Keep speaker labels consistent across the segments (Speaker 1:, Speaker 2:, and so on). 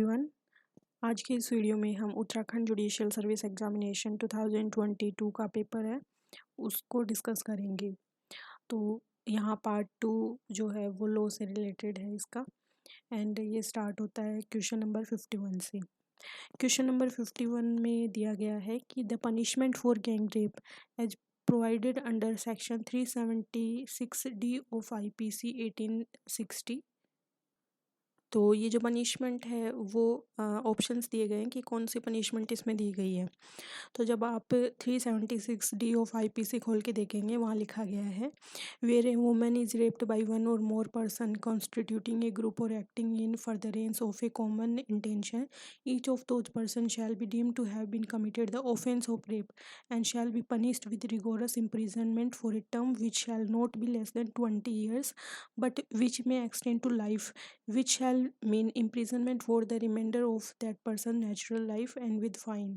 Speaker 1: Everyone, आज की इस वीडियो में हम उत्तराखंड जुडिशियल सर्विस एग्जामिनेशन 2022 का पेपर है उसको डिस्कस करेंगे। तो यहाँ पार्ट 2 जो है वो लॉ से रिलेटेड है इसका। एंड ये स्टार्ट होता है क्वेश्चन नंबर 51 से। क्वेश्चन नंबर 51 में दिया गया है कि the punishment for gang rape as provided under section 376D of IPC 1860। तो ये जो पनिशमेंट है वो ऑप्शंस दिए गए हैं कि कौन सी पनिशमेंट इसमें दी गई है। तो जब आप 376D ऑफ IPC खोल के देखेंगे वहाँ लिखा गया है where a woman is raped by one or more person constituting a group or acting in furtherance of a common intention each of those person shall be deemed to have been committed the offence of rape and shall be punished with rigorous imprisonment for a term which shall not be less than 20 years but which may extend to life, which shall mean imprisonment for the remainder of that person's natural life and with fine।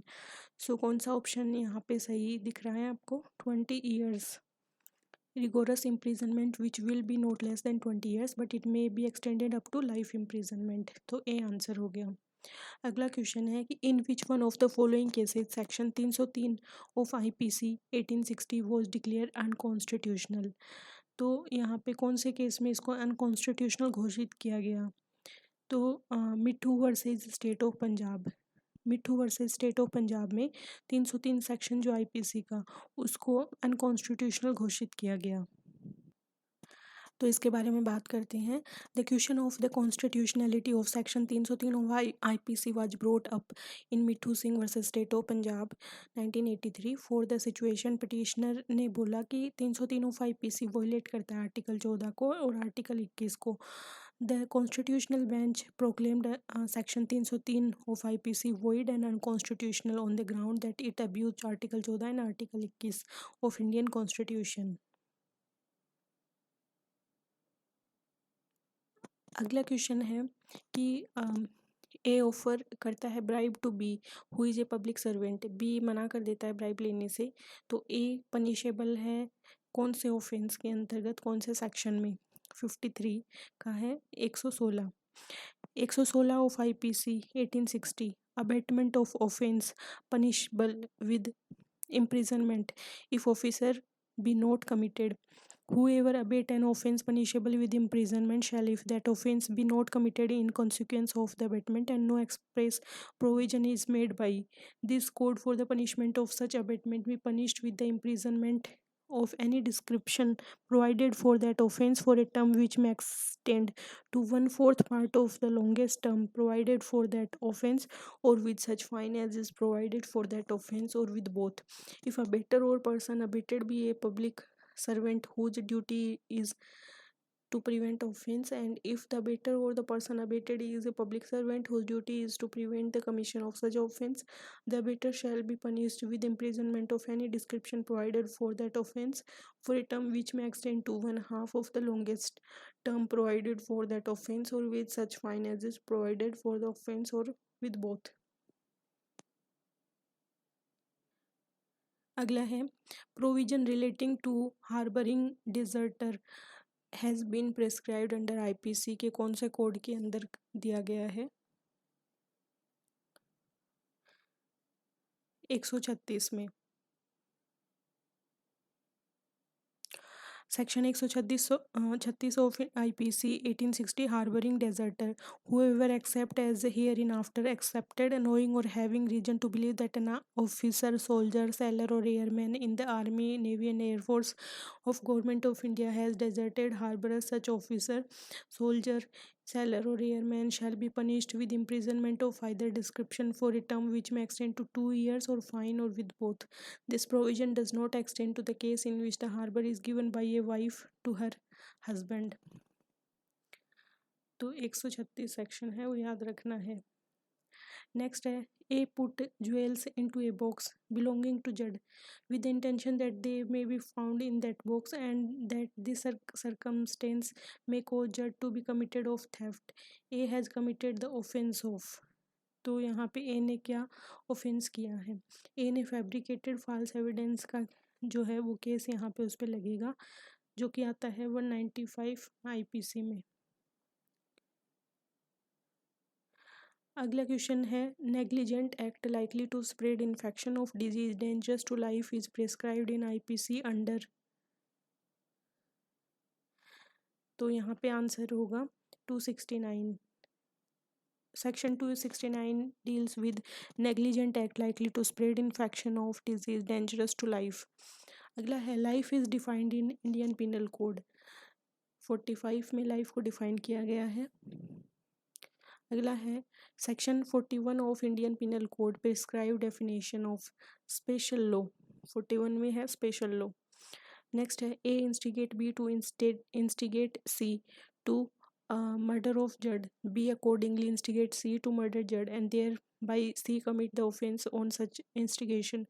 Speaker 1: सो कौन सा option यहाँ पे सही दिख रहा है आपको? 20 years rigorous imprisonment which will be not less than 20 years but it may be extended up to life imprisonment। तो ए आंसर हो गया। अगला क्वेश्चन है कि in which one of the following cases section 303 of IPC 1860 was declare unconstitutional. तो यहाँ पे कौन से केस में इसको अनकॉन्स्टिट्यूशनल घोषित किया गया? तो मिट्ठू versus State of Punjab. Mitthu versus State of Punjab में 303 सेक्शन जो IPC का उसको अनकॉन्स्टिट्यूशनल घोषित किया गया। तो इसके बारे में बात करते हैं। The question of the constitutionality of section 303 of IPC was brought up in Mithu Singh versus State of Punjab 1983 for the situation. Petitioner ने बोला कि 303 ऑफ IPC वॉयलेट करता है आर्टिकल 14 को और आर्टिकल 21 को। The constitutional bench proclaimed section 303 of IPC void and unconstitutional on the ground that it abused article 14 and article 21 of Indian constitution. अगला question है कि ए ऑफर करता है bribe to B who is a public servant, B मना कर देता है bribe लेने से। तो ए पनिशेबल है कौन से ऑफेंस के अंतर्गत, कौन से सेक्शन में? 53 का है 116। 116 of IPC 1860 abetment of offence punishable with imprisonment if officer be not committed। Whoever abet an offence punishable with imprisonment shall, if that offence be not committed in consequence of the abatement and no express provision is made by this code for the punishment of such abatement, be punished with the imprisonment of any description provided for that offence for a term which may extend to 1/4 part of the longest term provided for that offence, or with such fine as is provided for that offence, or with both, if a better or person abated be a public servant whose duty is to prevent offense, and if the abater or the person abated is a public servant whose duty is to prevent the commission of such offense, the abater shall be punished with imprisonment of any description provided for that offense for a term which may extend to 1/2 of the longest term provided for that offense, or with such fine as is provided for the offense, or with both। अगला है provision relating to harbouring deserter has been prescribed under IPC के कौन से code के अंदर दिया गया है? 136 में। Section 136 of IPC 1860 harbouring deserter whoever except as hereinafter accepted knowing or having reason to believe that an officer, soldier, sailor or airman in the army, navy and air force of government of India has deserted harbor, such officer, soldier, sailor or airman shall be punished with imprisonment of either description for a term which may extend to 2 years or fine, or with both। This provision does not extend to the case in which the harbor is given by a wife to her husband। तो 136 section है वो याद रखना है। Next है A put jewels into a box belonging to Z with the intention that they may be found in that box and that this circumstance may cause judge to be committed of theft। A has committed the offense of। तो यहाँ पे ए ने क्या offence किया है? ए ने fabricated false evidence का जो है वो केस यहाँ पे उस पर लगेगा, जो कि आता है 195 IPC में। अगला क्वेश्चन है, negligent act likely to spread infection of disease dangerous to life is prescribed in IPC under. तो यहाँ पे आंसर होगा 269। Section 269 deals with negligent act likely to spread infection of disease dangerous to life. अगला है, life is defined in Indian penal code. 45 में life को define किया गया है। अगला है, section 41 of Indian penal Code prescribe definition of special law. 41 में है स्पेशल लॉ। नेक्स्ट है, A instigate B to instigate C to murder of Judd. B accordingly instigate C to murder Judd and thereby C commit the offense on such instigation.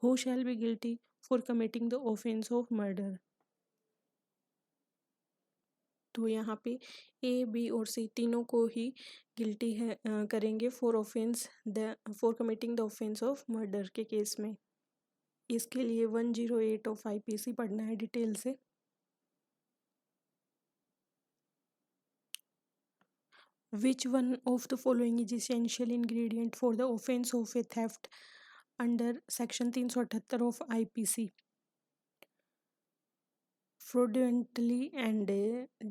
Speaker 1: Who shall be guilty for committing the offense of murder? तो यहाँ पे A, B और C तीनों को ही guilty है करेंगे for committing the offence of murder के case में। इसके लिए 108 ऑफ आईपीसी पढ़ना है डिटेल से। Which one of the following is essential ingredient for the offense of a theft under section 378 of IPC? Fraudulently and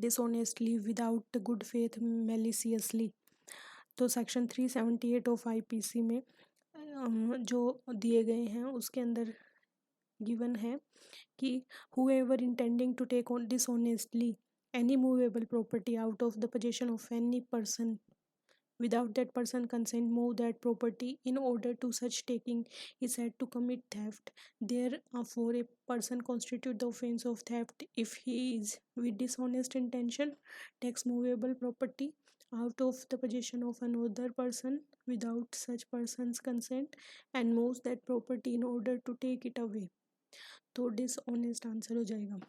Speaker 1: dishonestly, without good faith, maliciously. तो section 378 of IPC में जो दिए गए हैं उसके अंदर गिवन है कि whoever intending to take on dishonestly any movable property out of the possession of any person without that person consent move that property in order to such taking is said to commit theft. Therefore a person constitute the offense of theft if he is with dishonest intention takes movable property out of the possession of another person without such person's consent and moves that property in order to take it away. तो dishonest answer हो जाएगा।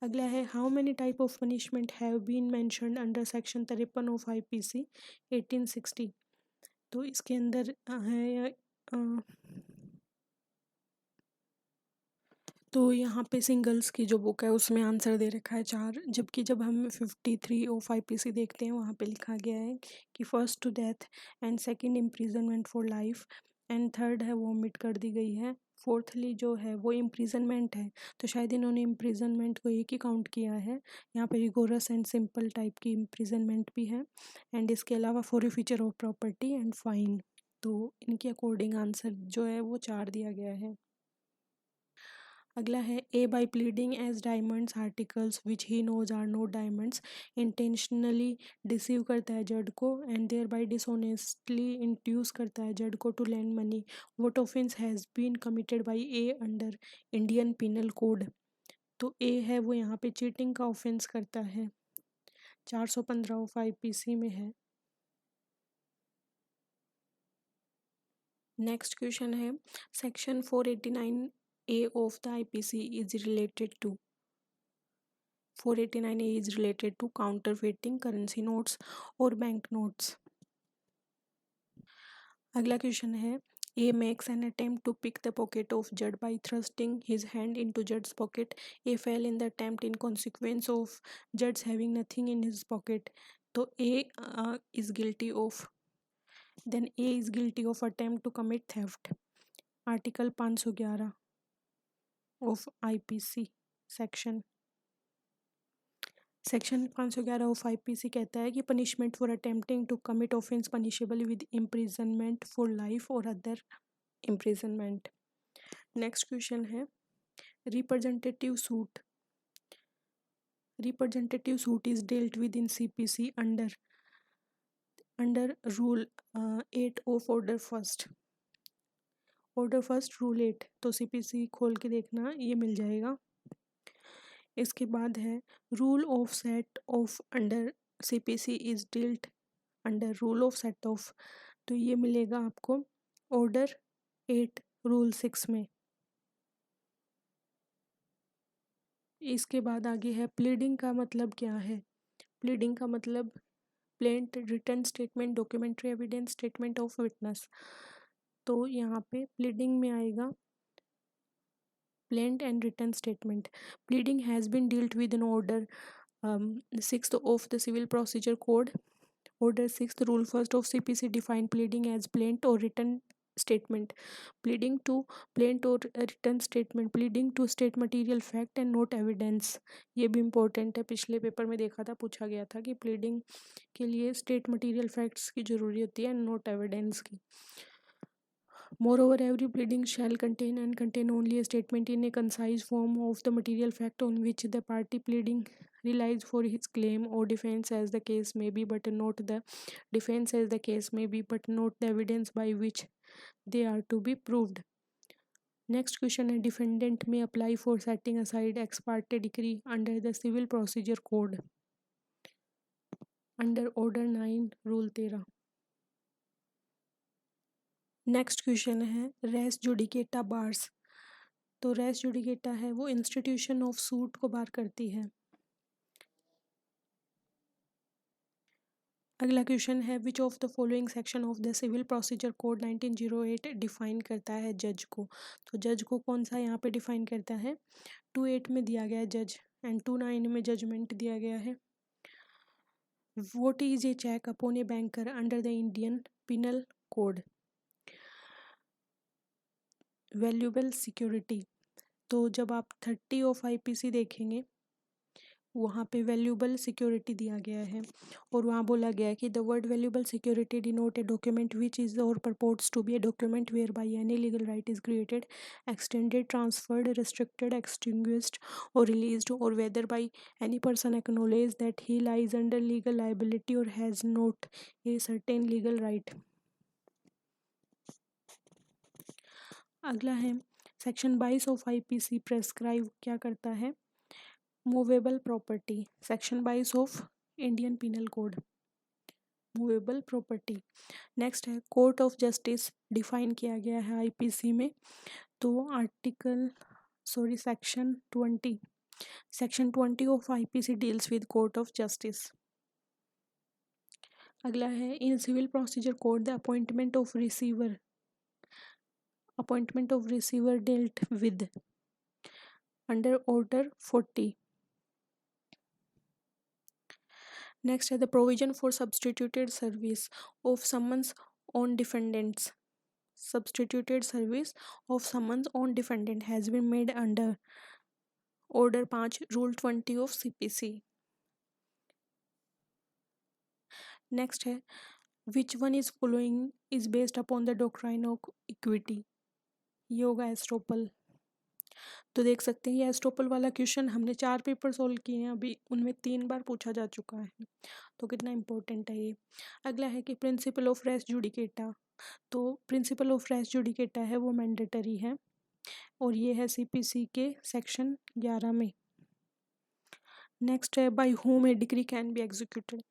Speaker 1: अगला है, how many type of punishment have been mentioned under section 53 of IPC 1860। तो इसके अंदर है तो यहाँ पे सिंगल्स की जो बुक है उसमें आंसर दे रखा है 4, जबकि जब हम 53 ऑफ आईपीसी देखते हैं वहाँ पे लिखा गया है कि first to death and second imprisonment for life and third है वो ओमिट कर दी गई है। फोर्थली जो है वो इम्प्रिजनमेंट है, तो शायद इन्होंने इम्प्रिजनमेंट को एक ही काउंट किया है। यहाँ पे रिगोरस एंड सिंपल टाइप की इम्प्रिजनमेंट भी है एंड इसके अलावा forfeiture of property and fine. तो इनके अकॉर्डिंग आंसर जो है वो 4 दिया गया है। अगला है, A by pleading as diamonds articles which he knows are not diamonds intentionally deceive करता है जड को and thereby dishonestly induce करता है जड को to lend money. What offence has been committed by A under Indian penal Code. तो A है वो यहाँ पे चीटिंग का ऑफेंस करता है, 415 ऑफ आईपीसी में है। नेक्स्ट क्वेश्चन है, section 489 A of the IPC is related to 489A is related to counterfeiting currency notes or bank notes. अगला क्वेश्चन है, A makes an attempt to pick the pocket of Judd by thrusting his hand into Judd's pocket. A fail in the attempt in consequence of Judd's having nothing in his pocket. तो A is guilty of then A is guilty of attempt to commit theft. Article 511 of IPC section 511 of IPC कहता है कि punishment for attempting to commit offence punishable with imprisonment for life or other imprisonment. Next question है, representative suit is dealt with in CPC under rule 8 of order first rule 8। तो CPC खोल के देखना, ये मिल जाएगा। इसके बाद है, rule of set of under CPC is dealt under rule of set of. तो ये मिलेगा आपको ऑर्डर 8 रूल 6 में। इसके बाद आगे है, प्लीडिंग का मतलब क्या है। प्लीडिंग का मतलब plaint written statement documentary evidence statement of witness. तो यहाँ पे प्लीडिंग में आएगा plaint and written statement. Pleading has been dealt with in order 6th of the Civil Procedure Code Order 6th rule first of CPC define pleading as plain or written statement. Pleading to plain or written statement, pleading to state material fact and not evidence. ये भी important है, पिछले paper में देखा था, पूछा गया था कि प्लीडिंग के लिए स्टेट मटेरियल फैक्ट्स की जरूरी होती है, नॉट एविडेंस की. Moreover, every pleading shall contain only a statement in a concise form of the material fact on which the party pleading relies for his claim or defense as the case may be, but not the defense as the case may be, but not the evidence by which they are to be proved. Next question, a defendant may apply for setting aside ex parte decree under the Civil Procedure Code under Order 9, Rule 13. Next question है race judicata bars. तो race judicata है वो institution of suit को बार करती है. अगला question है which of the following section of the civil procedure code 1908 define करता है जज को. तो जज को कौन सा यहाँ पे डिफाइन करता है. 28 में दिया गया है जज एंड 29 में जजमेंट दिया गया है. What is a cheque upon a banker under the Indian penal code. Valuable security. तो जब आप 30 ऑफ आईपीसी देखेंगे वहाँ पे वैल्यूएबल सिक्योरिटी दिया गया है और वहाँ बोला गया है कि the word valuable security denote a document which is or purports to be a document whereby any legal right is created, extended, transferred, restricted, extinguished or released, or whether by any person acknowledge that he lies under legal liability or has not a certain legal right. अगला है section 22 of IPC prescribe क्या करता है. Movable property. Section 22 of Indian penal code. Movable property. Next है court of justice define किया गया है IPC में. तो section 20 of IPC deals with court of justice. अगला है in civil procedure code the appointment of receiver dealt with under order 40. Next है the provision for substituted service of summons on defendants. Substituted service of summons on defendant has been made under order 5 rule 20 of CPC. Next है which one is following is based upon the doctrine of equity. ये होगा एस्ट्रोपल. तो देख सकते हैं ये एस्ट्रोपल वाला question हमने 4 पेपर सॉल्व किए हैं अभी, उनमें 3 बार पूछा जा चुका है. तो कितना इम्पोर्टेंट है ये. अगला है कि प्रिंसिपल ऑफ रेस जुडिकेटा. तो प्रिंसिपल ऑफ रेस जुडिकेटा है वो मैंडेटरी है और ये है सीपीसी के सेक्शन 11 में. नेक्स्ट है by whom a decree can be executed.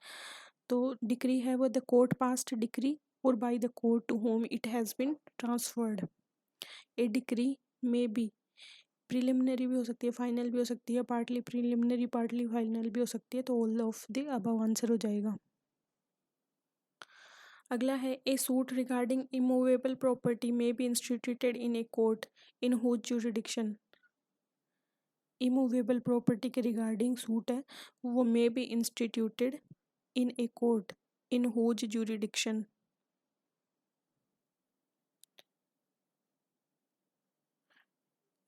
Speaker 1: तो डिक्री है वो the court passed decree or by the court to whom it has been transferred. A decree may be preliminary भी हो सकती है, फाइनल भी हो सकती है, पार्टली प्रिलिमिनरी पार्टली फाइनल भी हो सकती है. तो all of the above answer हो जाएगा. अगला है a suit regarding immovable property may be instituted in a court in whose jurisdiction. Immovable property के रिगार्डिंग सूट है वो may be instituted in a court in whose jurisdiction.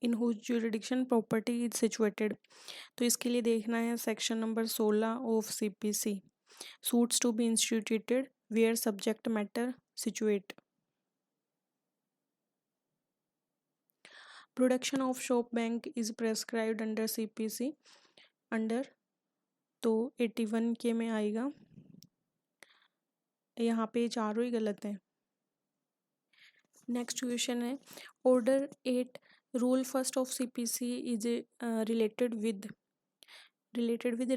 Speaker 1: In whose jurisdiction property is situated. तो इसके लिए देखना है section number 16 of CPC. Suits to be instituted where subject matter situate. Production of shop bank is prescribed under CPC under. तो 81 के में आएगा. यहाँ पे चारों ही गलत हैं. नेक्स्ट क्वेश्चन है order 8 rule first of CPC is related with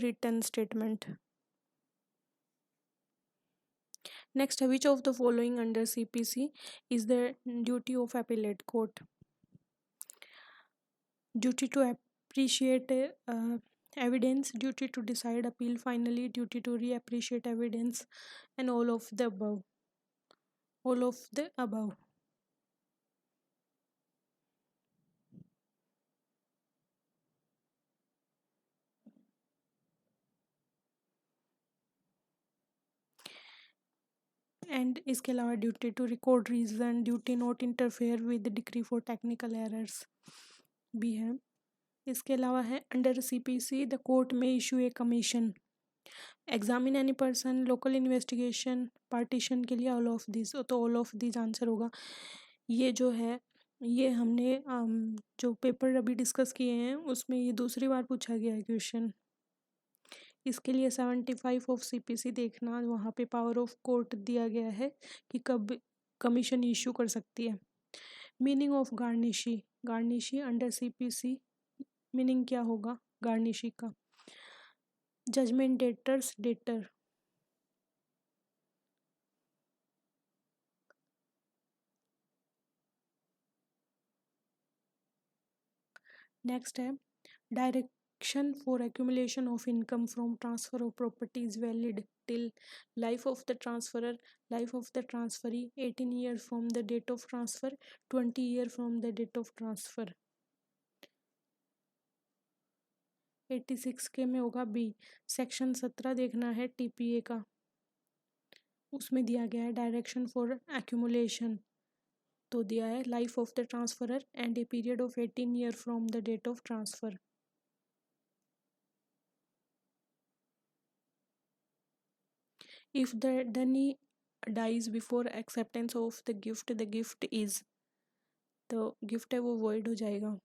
Speaker 1: written statement. Next, which of the following under CPC is the duty of appellate court? Duty to appreciate evidence, duty to decide appeal finally, duty to reappreciate evidence, and all of the above. All of the above. And इसके अलावा duty to record reason, duty not interfere with decree for technical errors भी है। इसके अलावा है under CPC the court में issue a commission, examine any person, local investigation, partition के लिए ऑल ऑफ दिस, तो ऑल ऑफ दिस आंसर होगा। ये जो है ये हमने जो पेपर अभी डिस्कस किए हैं उसमें ये दूसरी बार पूछा गया है क्वेश्चन। इसके लिए 75 ऑफ CPC देखना, वहाँ पे पावर ऑफ कोर्ट दिया गया है कि कब कमीशन इशू कर सकती है। Meaning of garnishee, garnishee under CPC meaning क्या होगा गार्निशी का? Judgment debtor's debtor. नेक्स्ट है direction for accumulation of income from transfer of property is valid till life of the transferor, life of the transferee 18 year from the date of transfer, 20 year from the date of transfer. 86 के में होगा B. Section 17 देखना है TPA का, उसमें दिया गया है डायरेक्शन फॉर एक्यूमुलेशन, तो दिया है life of the transferor and a period of 18 year from the date of transfer. If the donee dies before acceptance of the gift is, तो गिफ्ट है वो void हो जाएगा।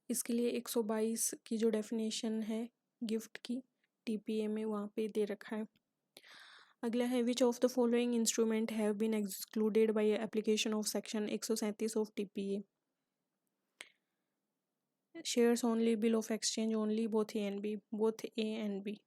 Speaker 1: इसके लिए 122 की जो डेफिनेशन है गिफ्ट की TPA में वहाँ पे दे रखा है। अगला है which of the following instrument have been excluded by application of section 137 of TPA? Shares only, bill of exchange only, both A and B, both A and B।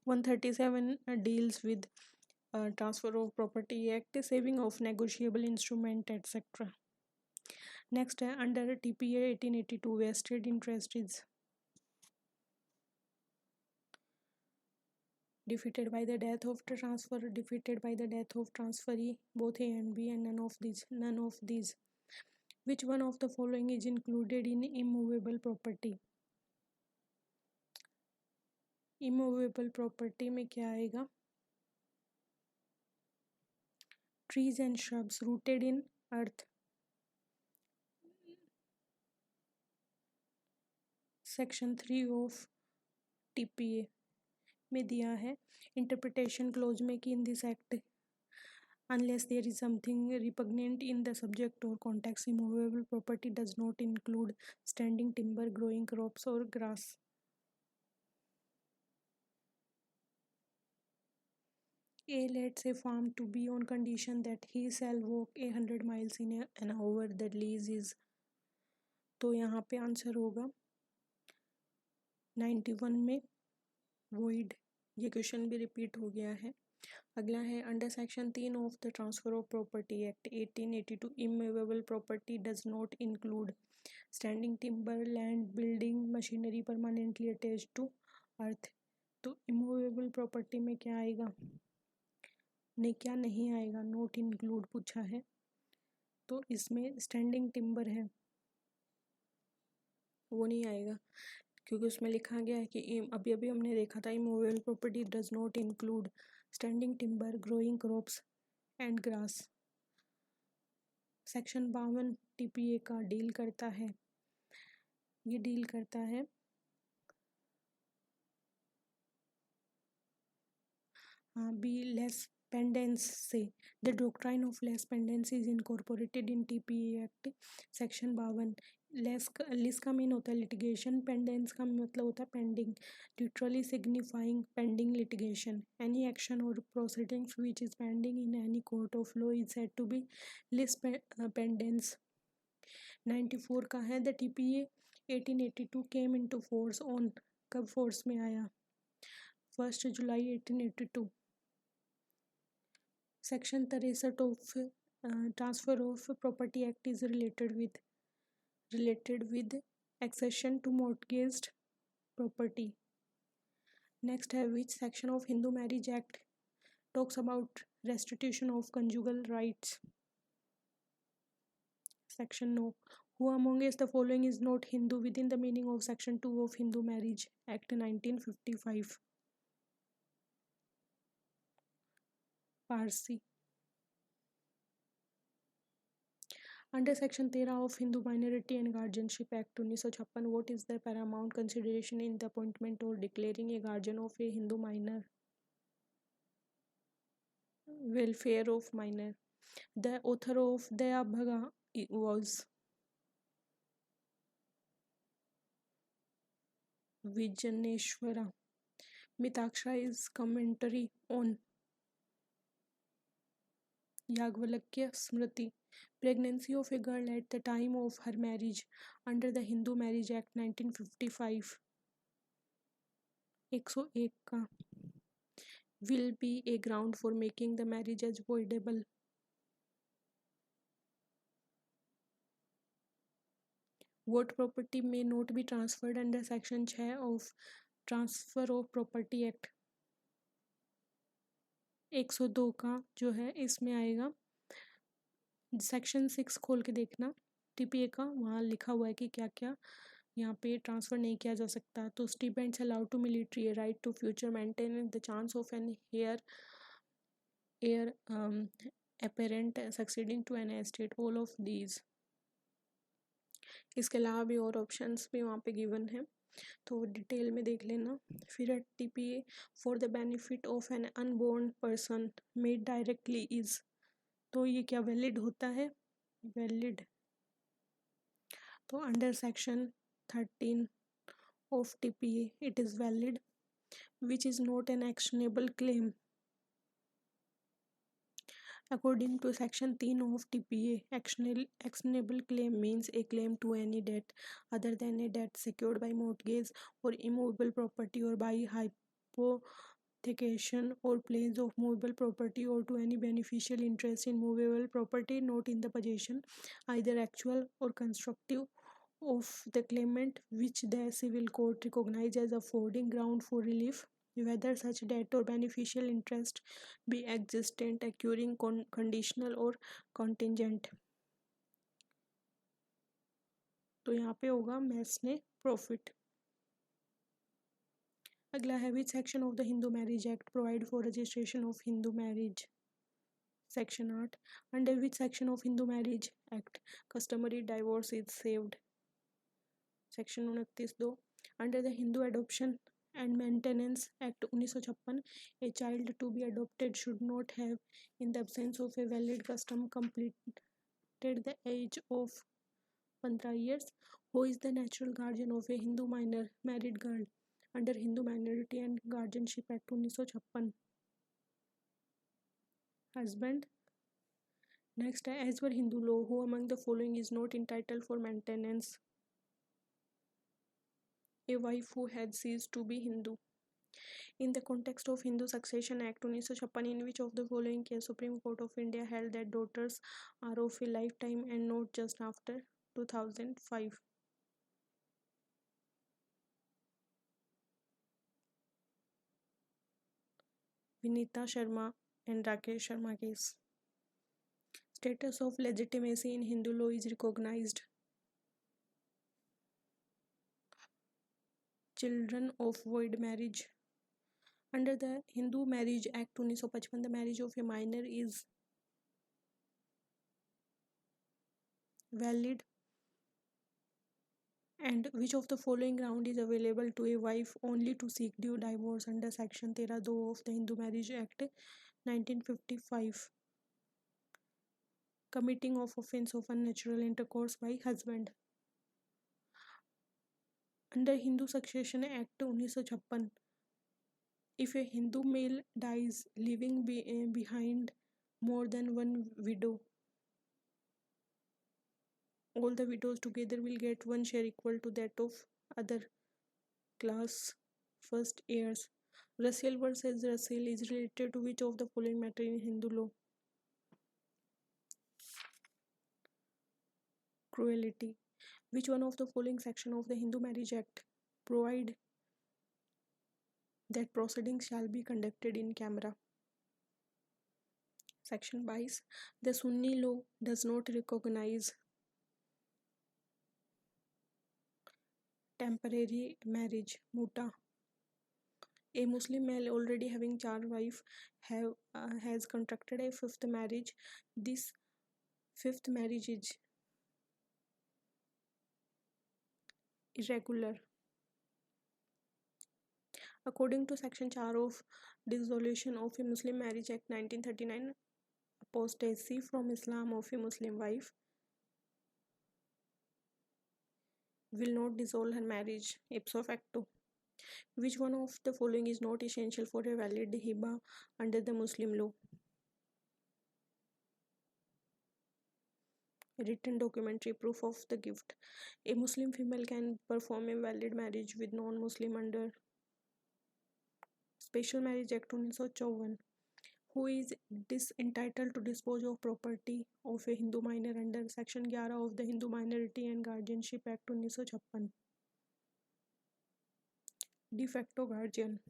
Speaker 1: One 37 deals with transfer of property act, saving of negotiable instrument etc. Next है under TPA 1882 vested interest is defeated by the death of the transfer, defeated by the death of transferee, both A and B, and none of these, none of these। Which one of the following is included in immovable property? immovable property में क्या आएगा? trees and shrubs rooted in earth। Section 3 of TPA में दिया है interpretation close में कि in this act unless there is something repugnant in the subject or context, immovable property does not include standing timber, growing crops or grass। A lets a farm to B on condition that he shall walk 100 miles in an hour, the lease is, तो यहाँ पे answer होगा 91 में void। ये question भी repeat हो गया है। अगला है under section 3 of the transfer of property act 1882 immovable property does not include standing timber, land, building, machinery permanently attached to earth. तो इमूवेबल प्रॉपर्टी में क्या आएगा? नहीं, क्या नहीं आएगा? नॉट इंक्लूड पूछा है, तो इसमें स्टैंडिंग टिम्बर है वो नहीं आएगा, क्योंकि उसमें लिखा गया है कि अभी अभी हमने देखा था immovable property does not include standing timber, growing crops and grass. Section 52 TPA का डील करता है, ये डील करता है बी लेस पेंडेंस से। The doctrine of lis pendens is incorporated in TPA act section 52। Lis का मीन होता है लिटिगेशन, पेंडेंस का मतलब होता है pending, literally signifying pending litigation. Any action or proceedings which is pending in any court of law is said to be lis pendens. 94 का है the TPA 1882 came into force on, कब force में आया? 1 July 1882। Section 63 of transfer of property act is related with accession to mortgaged property। Next है which section of Hindu Marriage Act talks about restitution of conjugal rights? Section no. Who amongst the following is not Hindu within the meaning of Section 2 of Hindu Marriage Act 1955? Parsi. Under Section 13 of Hindu Minority and Guardianship Act 1956, what is the paramount consideration in the appointment or declaring a guardian of a Hindu minor? Welfare of minor. The author of Daya Bhaga was Vijaneshwara. Mitakshara's commentary on Yagvalakya Smriti. Pregnancy of a girl at the time of her marriage under the Hindu Marriage Act 1955. 101 का will be a ground for making the marriage as voidable. What property may not be transferred under Section 6 of Transfer of Property Act? 102 का जो है इसमें आएगा section 6 खोल के देखना TPA का, वहाँ लिखा हुआ है कि क्या क्या यहाँ पे ट्रांसफ़र नहीं किया जा सकता. तो stipends allowed to military a right to future maintain the chance of an heir apparent succeeding to an estate, all of these. इसके अलावा भी और ऑप्शंस भी वहाँ पे गिवन है, तो डिटेल में देख लेना. फिर TPA for the benefit of an unborn person made directly is, तो ये क्या वैलिड होता है? वैलिड. तो under section 13 of TPA it is valid, which is not an actionable claim. According to section 3 of TPA, actionable claim means a claim to any debt other than a debt secured by mortgage or immovable property or by hypothecation or planes of movable property, or to any beneficial interest in movable property not in the possession, either actual or constructive, of the claimant, which the civil court recognize as affording ground for relief, whether such debt or beneficial interest be existent, occurring, conditional or contingent. तो यहाँ पे होगा mess ने profit. अगला है which section of the Hindu marriage act provide for registration of Hindu marriage? Section 8. Under which section of Hindu marriage act customary divorce is saved? Section 29(2). Under the Hindu adoption and maintenance act 1956, a child to be adopted should not have in the absence of a valid custom completed the age of 15 years. Who is the natural guardian of a Hindu minor married girl under Hindu Minority and Guardianship Act 1956? Husband. Next, as per Hindu law, who among the following is not entitled for maintenance? A wife who had ceased to be Hindu. In the context of Hindu Succession Act 1956, in which of the following case Supreme Court of India held that daughters are of a lifetime and not just after 2005? Vinita Sharma and Rakesh Sharma case. Status of legitimacy in Hindu law is recognized. Children of void marriage. Under the Hindu Marriage Act 1955, the marriage of a minor is valid. And which of the following ground is available to a wife only to seek due divorce under section 13(2) of the Hindu Marriage Act 1955? Committing of offense of unnatural intercourse by husband. Under Hindu Succession Act 1956, if a Hindu male dies leaving behind more than one widow, all the widows together will get one share equal to that of other class first heirs. Russell versus Russell is related to which of the following matter in Hindu law? Cruelty. Which one of the following section of the Hindu Marriage Act provide that proceedings shall be conducted in camera? Section 22. The Sunni law does not recognize Temporary marriage, muta. A Muslim male already having four wives has contracted a fifth marriage. This fifth marriage is irregular. According to Section 4 of Dissolution of a Muslim Marriage Act 1939, apostasy from Islam of a Muslim wife will not dissolve her marriage ipso facto. Which one of the following is not essential for a valid hiba under the Muslim law? Written documentary proof of the gift. A Muslim female can perform a valid marriage with non-Muslim under Special Marriage Act 1954. Who is entitled to dispose of property of a Hindu minor under Section 11 of the Hindu Minority and Guardianship Act 1956? De facto guardian.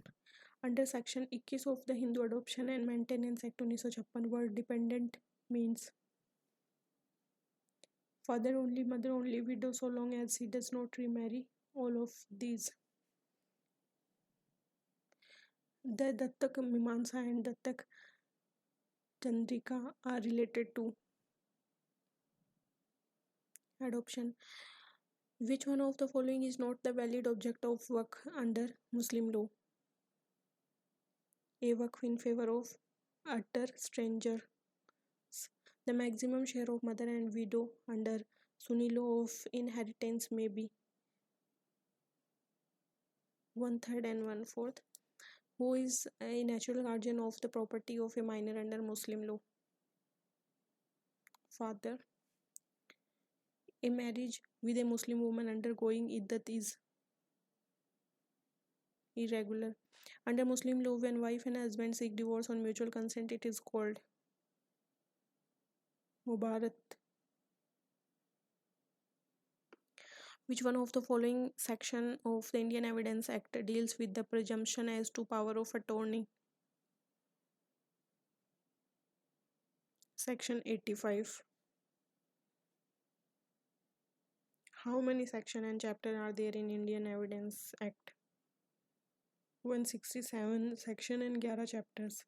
Speaker 1: Under Section 21 of the Hindu Adoption and Maintenance Act 1956, word dependent means father only, mother only, widow so long as he does not remarry. All of these. The Dattak Mimamsa and Dattak Chandrika are related to adoption. Which one of the following is not the valid object of work under Muslim law? A work in favor of utter stranger. The maximum share of mother and widow under Sunni law of inheritance may be 1/3 and 1/4. Who is a natural guardian of the property of a minor under Muslim law? Father. A marriage with a Muslim woman undergoing iddat is irregular. Under Muslim law, when wife and husband seek divorce on mutual consent, it is called Mubarat. Which one of the following section of the Indian Evidence Act deals with the presumption as to power of attorney? Section 85. How many section and chapter are there in Indian Evidence Act? 167 section and 11 chapters.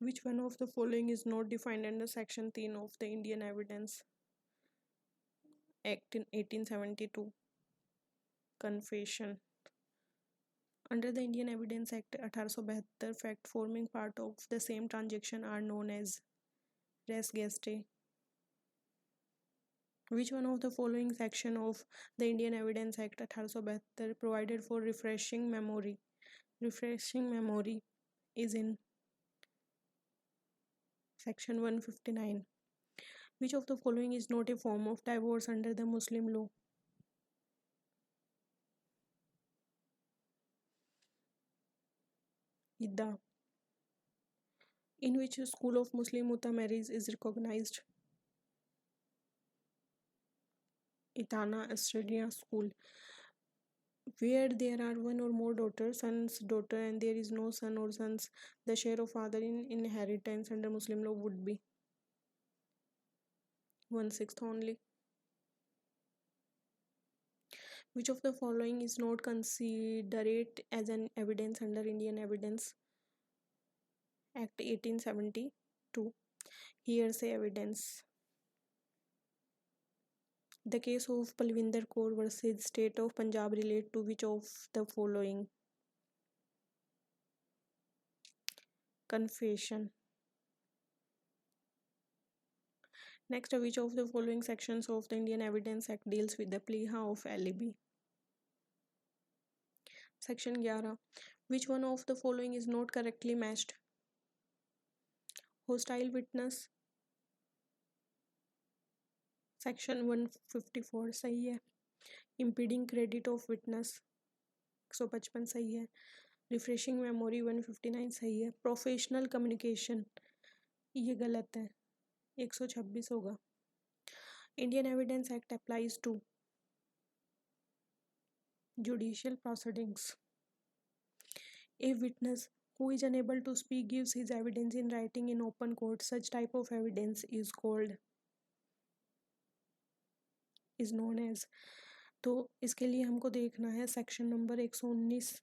Speaker 1: Which one of the following is not defined under Section 3 of the Indian Evidence Act in 1872? Confession. Under the Indian Evidence Act 1872, fact forming part of the same transaction are known as res gestae. Which one of the following section of the Indian Evidence Act 1872 provided for refreshing memory? Refreshing memory is in Section 159. Which of the following is not a form of divorce under the Muslim law? Idda. In which school of Muslim Muta marriage is recognized? Itana Australia School. Where there are one or more daughters, sons, daughter, and there is no son or sons, the share of father in inheritance under Muslim law would be 1/6 only. Which of the following is not considered as an evidence under Indian Evidence Act 1872? Hearsay evidence. The case of Palvinder Kaur versus State of Punjab relate to which of the following? Confession. Next, which of the following sections of the Indian Evidence Act deals with the pliha of alibi? Section 11. Which one of the following is not correctly matched? Hostile witness. Section 154 सही है. Impeding credit of witness 155 सही है. Refreshing memory 159 सही है. Professional communication ये गलत है, 126 होगा. Indian Evidence Act applies to judicial proceedings. A witness who is unable to speak gives his evidence in writing in open court. Such type of evidence is known as तो इसके लिए हमको देखना है section number 119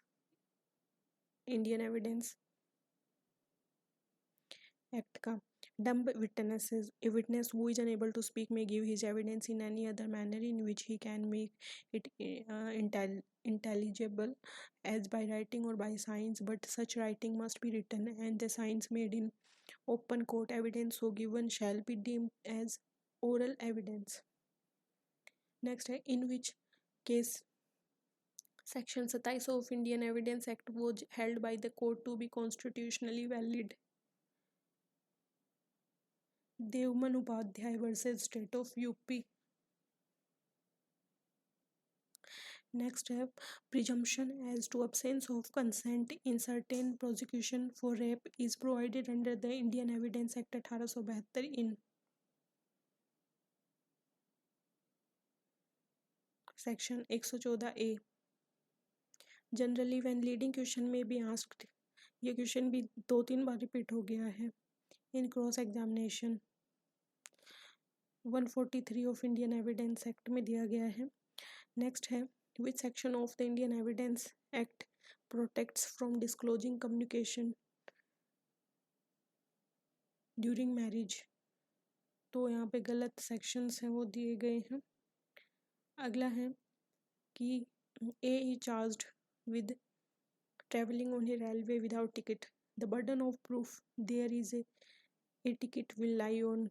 Speaker 1: Indian evidence act का। Dumb witnesses. A witness who is unable to speak may give his evidence in any other manner in which he can make it intelligible, as by writing or by signs, but such writing must be written, and the signs made in open court. Evidence so given shall be deemed as oral evidence. Next है in which case Section 27 of Indian Evidence Act was held by the court to be constitutionally valid. Devman Upadhyay versus State of UP. Next है presumption as to absence of consent in certain prosecution for rape is provided under the Indian Evidence Act 1872 in section 114A। Generally when leading question में भी asked, ये question भी 2-3 बार repeat हो गया है in cross examination. 143 of Indian evidence Act में दिया गया है। नेक्स्ट है which section of the Indian evidence Act protects from disclosing communication during marriage. तो यहाँ पे गलत सेक्शंस हैं वो दिए गए हैं। अगला है कि A is charged with traveling on a railway without ticket. The burden of proof there is a ticket will lie on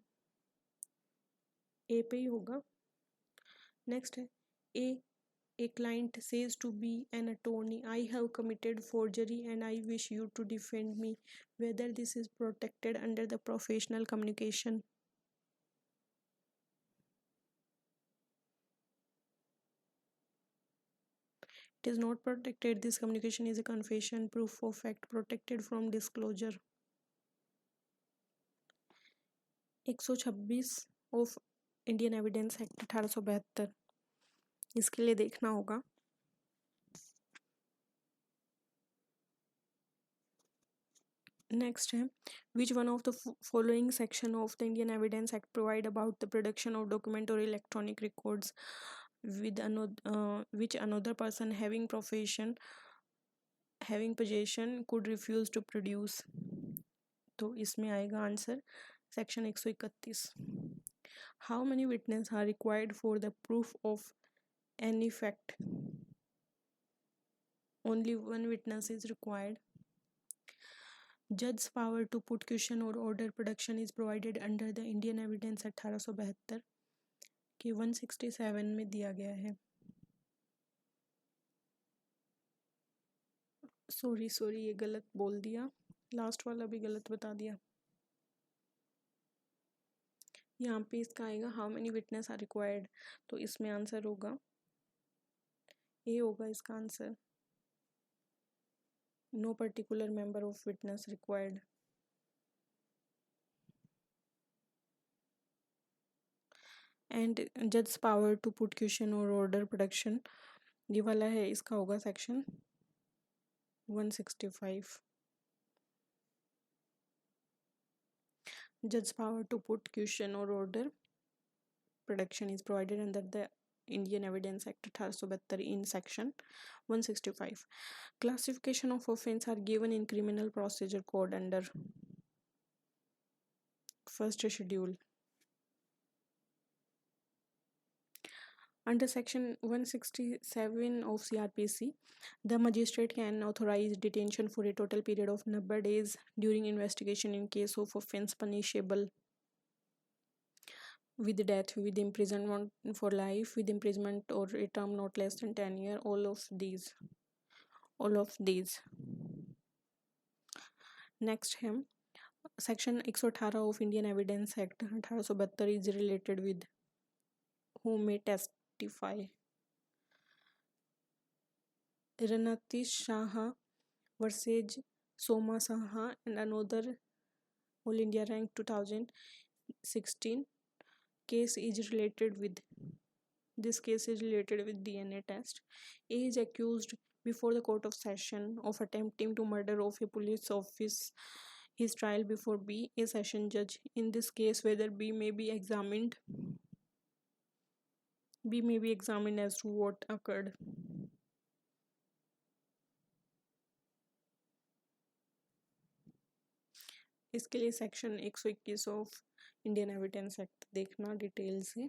Speaker 1: A पे ही होगा। नेक्स्ट है a client says to be an attorney, I have committed forgery and I wish you to defend me, whether this is protected under the professional communication. It is not protected. This communication is a confession, proof of fact, protected from disclosure. 126 of Indian evidence act 1872, इसके लिए देखना होगा। Next है which one of the following section of the Indian evidence act provide about the production of document और electronic records with which another person having possession could refuse to produce। तो इसमें आएगा answer section 131। How many witness are required for the proof of any fact? Only one witness is required. जज power to put question और order production is provided under the Indian evidence 1872 के 167 में दिया गया है। सॉरी ये गलत बोल दिया, लास्ट वाला भी गलत बता दिया। यहाँ पे इसका आएगा how many witness are required, तो इसमें आंसर होगा ए होगा इसका answer. No particular member of witness required. And जज पावर टू पुट क्वेश्चन और ऑर्डर प्रोडक्शन, ये वाला है, इसका होगा section 165। Judge's power to put question or order production is provided under the Indian Evidence Act 1872 in section 165. Classification of offence are given in Criminal Procedure Code under first schedule. Under section 167 of CRPC, the magistrate can authorize detention for a total period of 90 days during investigation in case of offence punishable with death, with imprisonment for life, with imprisonment or a term not less than 10 years, all of these. Next है section 118 of Indian Evidence Act 1872 is related with who may testify. Ranati Shaha versus Soma Saha and another All India Rank 2016 case is related with. This case is related with DNA test. A is accused before the court of session of attempting to murder of a police officer. His trial before B, a session judge. In this case, whether B may be examined B may be examined as to what occurred. इसके लिए section 121 of Indian evidence act देखना detail से.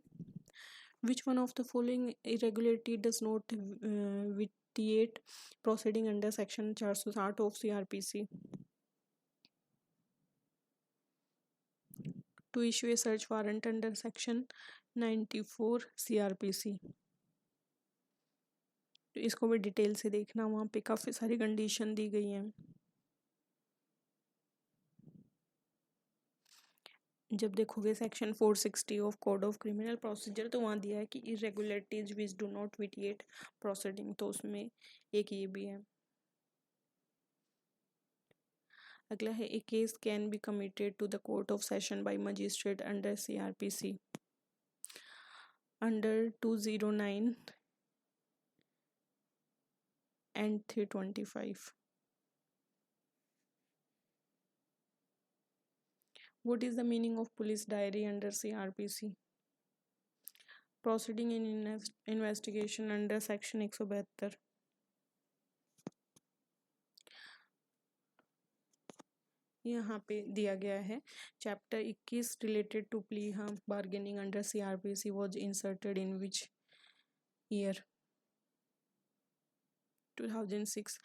Speaker 1: Which one of the following irregularity does not vitiate proceeding under section 460 of CRPC? To issue a search warrant under section 94 CRPC. तो इसको भी detail से देखना, वहाँ पे काफ़ी सारी कंडीशन दी गई हैं. जब देखोगे section 460 of code of criminal procedure तो वहाँ दिया है कि irregularities which do not vitiate proceeding, तो उसमें एक ये भी है. अगला है, a case can be committed to the court of session by magistrate under CRPC under 209 and 325. What is the meaning of police diary under CRPC? Proceeding in investigation under section 172. यहाँ पे दिया गया है chapter 21 related to plea bargaining under CRPC was inserted in which year? 2006.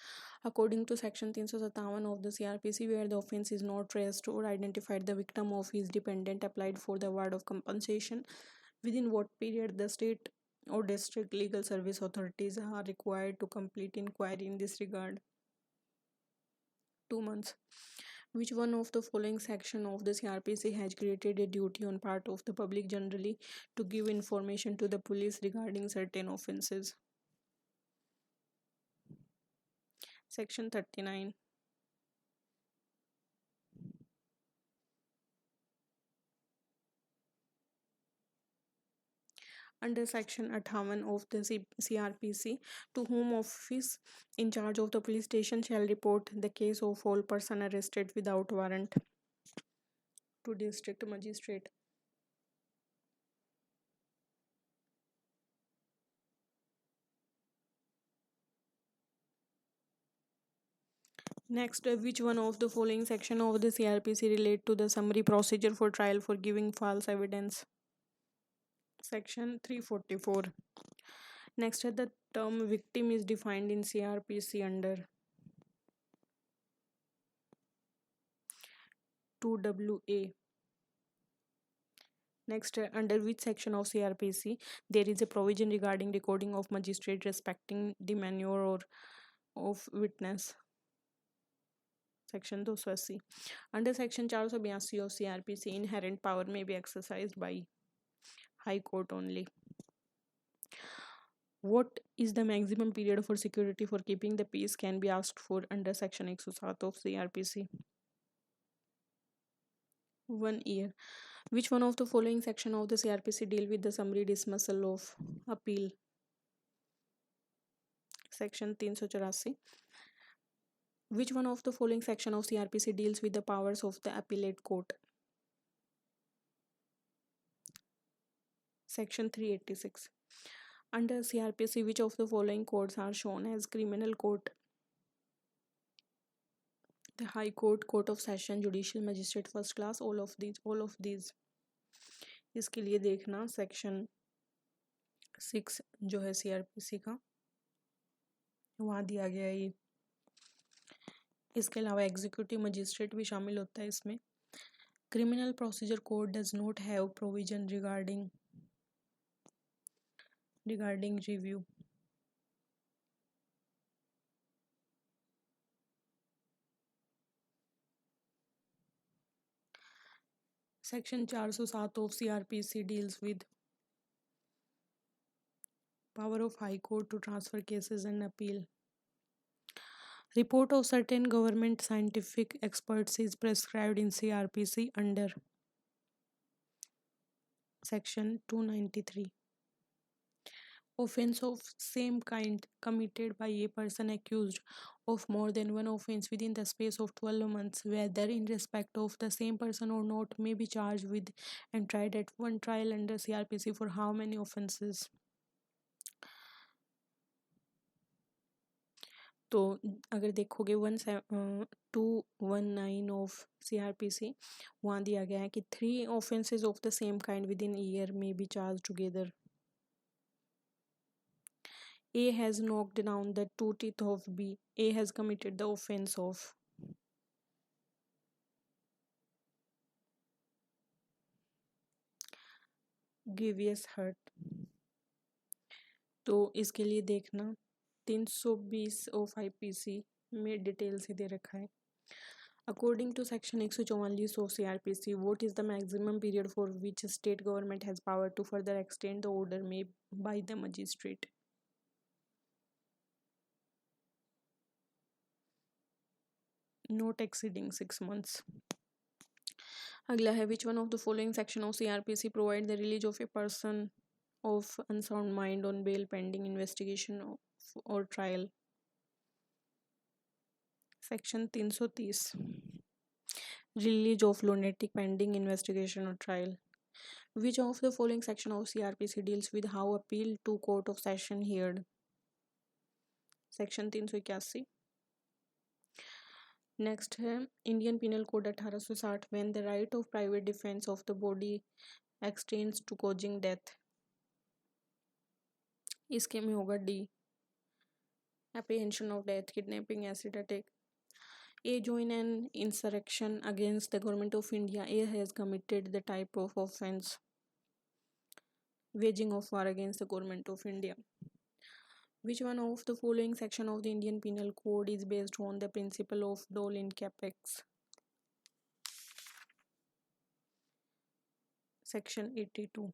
Speaker 1: According to section 357 of the CRPC, where the offence is not traced or identified, the victim of his dependent applied for the award of compensation, within what period the state or district legal service authorities are required to complete inquiry in this regard? 2 months. Which one of the following section of the CRPC has created a duty on part of the public generally to give information to the police regarding certain offences? Section 39. Under section 58 of the CRPC, to whom office in charge of the police station shall report the case of all person arrested without warrant? To district magistrate. Next, which one of the following section of the CRPC relate to the summary procedure for trial for giving false evidence? Section 344. Next, the term victim is defined in CRPC under 2WA. Next, under which section of CRPC there is a provision regarding recording of magistrate respecting demeanor or of witness? Section 280. Under section 482 of CRPC, inherent power may be exercised by High Court only. What is the maximum period for security for keeping the peace can be asked for under section 107 of CRPC? 1 year. Which one of the following section of the CRPC deal with the summary dismissal of appeal? Section 384. Which one of the following section of CRPC deals with the powers of the appellate court? Section 386. Under CRPC, which of the following courts are shown as criminal court? The High Court, Court of Session, Judicial Magistrate First Class, all of these. इसके लिए देखना section 6 जो है CRPC का, वहाँ दिया गया है ये. इसके अलावा एग्जीक्यूटिव मजिस्ट्रेट भी शामिल होता है इसमें. Criminal procedure code does not have provision regarding review. Section 407 of CRPC deals with power of High Court to transfer cases and appeal. Report of certain government scientific experts is prescribed in CRPC under Section 293. Offence of same kind committed by a person accused of more than one offence within the space of 12 months, whether in respect of the same person or not, may be charged with and tried at one trial under CRPC for how many offences? तो अगर देखोगे 219 of CRPC, वहाँ दिया गया है कि 3 offences of the same kind with in year may be charge together. A has knocked down the 2 teeth of B. A has committed the offense of. Grievous hurt. तो इसके लिए देखना 320 ऑफ IPC में डिटेल से दे रखा है. According to section 144 of CRPC, what is the maximum period for which state government has power to further extend the order made by the magistrate? Not exceeding 6 months. अगला है which one of the following section of CRPC provide the release of a person of unsound mind on bail pending investigation or trial? Section 330. Release of lunatic pending investigation or trial. Which of the following section of CRPC deals with how appeal to court of session heard? Section 381. Next है Indian penal code 1860 when the right of private defence of the body extends to causing death. इसके में होगा D, apprehension of death, kidnapping, acid attack. A join an insurrection against the government of India. A has committed the type of offense waging of war against the government of India. Which one of the following section of the Indian Penal Code is based on the principle of dole in capex? Section 82.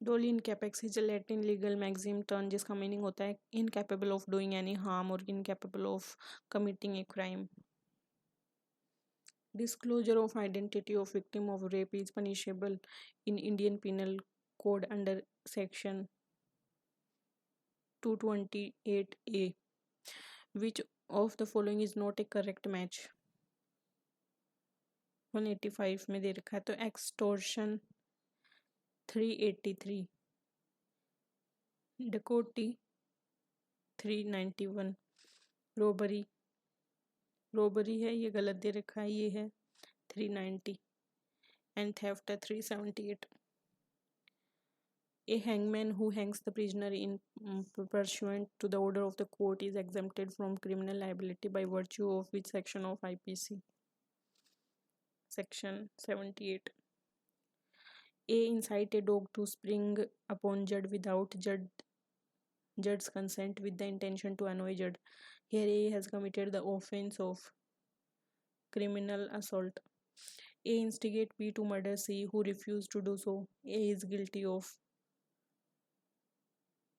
Speaker 1: Dole in capex is a Latin legal maxim term जिसका meaning होता है incapable of doing any harm और incapable of committing a crime. Disclosure of identity of victim of rape is punishable in Indian Penal Code under section 228A. Which of the following is not a correct match? 185 में दे रखा है तो extortion 383, डकैती 391, robbery है ये गलत दे रखा है, ये है 390 एंड थेफ्ट है 378. A hangman who hangs the prisoner in pursuant to the order of the court is exempted from criminal liability by virtue of which section of IPC? Section 78. A incite a dog to spring upon judge without judge's consent with the intention to annoy judge. Here A has committed the offense of criminal assault. A instigate B to murder C who refused to do so. A is guilty of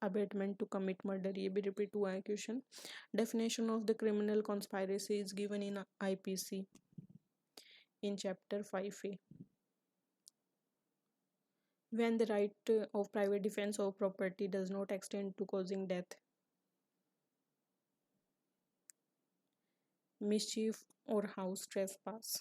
Speaker 1: abatement to commit murder. ये भी repeat हुआ है question. Definition of the criminal conspiracy is given in IPC in chapter 5A. When the right of private defense of property does not extend to causing death, mischief or house trespass.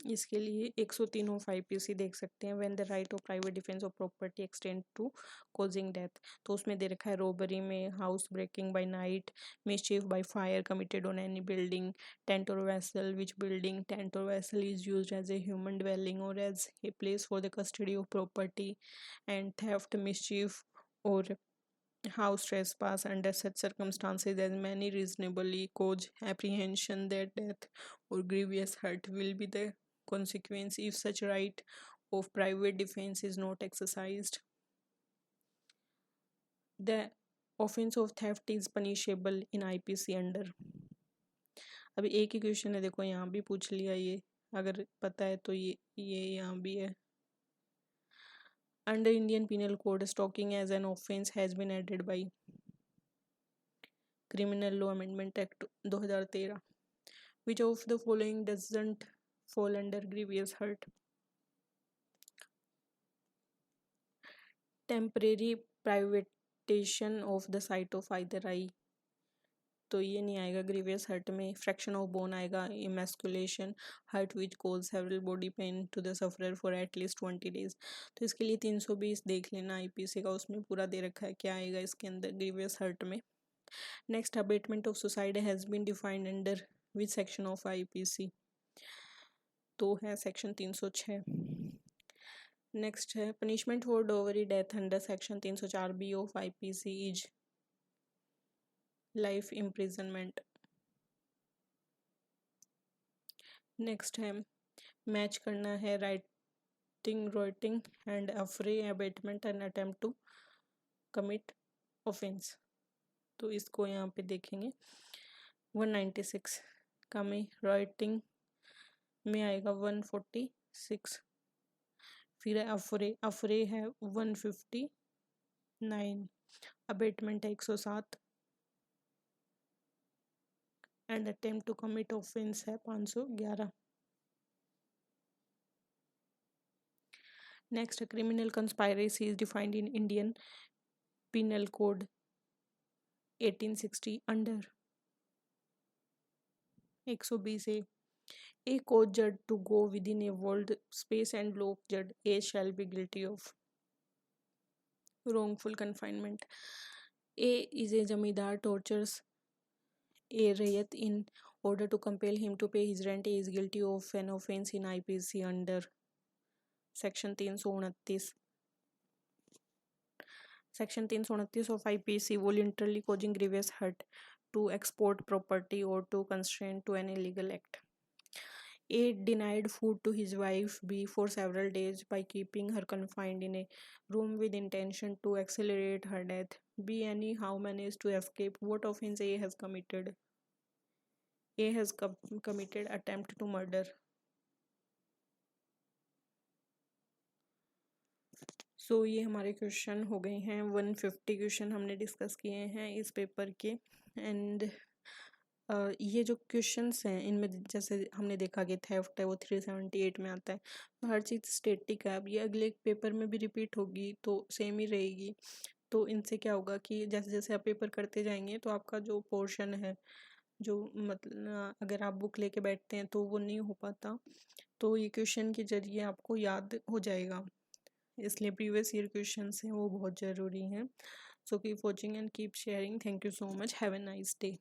Speaker 1: इसके लिए 103 of IPC देख सकते हैं. When the right of private defence of property extend to causing death, तो उसमें दे रखा है रोबरी में, house breaking by night, mischief by fire committed on any building, tent और वेसल. Which building? टेंट और vessel is used as a human dwelling or as a place for the custody of property. And theft, mischief or house trespass under such circumstances as many reasonably cause apprehension that death or grievous hurt will be the consequence if such right of private defense is not exercised. The offense of theft is punishable in IPC under. अभी एक ही question है, देखो यहाँ भी पूछ लिया, ये अगर पता है तो ये यहाँ भी है. Under Indian Penal Code, stalking as an offense has been added by Criminal Law Amendment Act 2013. Which of the following doesn't fall under grievous hurt? Temporary privatation of the sight of either eye, तो ये नहीं आएगा। Grievous hurt में fraction of bone आएगा, emasculation, hurt which cause several body pain to the sufferer for at least 20 days. तो इसके लिए 320 देख लेना आईपीसी का, उसमें पूरा दे रखा है क्या आएगा इसके अंदर ग्रीवियस हर्ट में। Next, abetment of suicide has been defined under which section of IPC, तो है सेक्शन 306। नेक्स्ट है punishment for dowry death under section 304 B of IPC is life imprisonment. Next है मैच करना है rioting and affray abetment and attempt to commit offence. तो इसको यहाँ पे देखेंगे 196 का में राइटिंग में आएगा 146, फिर अफरे है 159, अबेटमेंट है 107 and attempt to commit offence है 511। Next, criminal conspiracy is defined in Indian penal code 1860 under 120A. A court judge to go within a walled space and lock judge A shall be guilty of wrongful confinement. A is a zamindar tortures a rayat in order to compel him to pay his rent. A is guilty of an offence in IPC under section 329. Section 329 of IPC, voluntarily causing grievous hurt to export property or to constrain to an illegal act. A denied food to his wife B for several days by keeping her confined in a room with intention to accelerate her death. B anyhow managed to escape. What offense A has committed? A has committed attempt to murder. सो ये हमारे question हो गए हैं 150 question हमने discuss किए हैं इस paper के। एंड ये जो क्वेश्चंस हैं इनमें जैसे हमने देखा कि थेफ्ट है वो 378 में आता है, तो हर चीज़ स्टेटिक है। अब ये अगले पेपर में भी रिपीट होगी तो सेम ही रहेगी। तो इनसे क्या होगा कि जैसे जैसे आप पेपर करते जाएंगे तो आपका जो पोर्शन है, जो मतलब अगर आप बुक लेके बैठते हैं तो वो नहीं हो पाता, तो ये क्वेश्चन के जरिए आपको याद हो जाएगा। इसलिए प्रीवियस ईयर क्वेश्चंस हैं वो बहुत ज़रूरी हैं। So keep watching and keep sharing. Thank you so much. Have a nice day.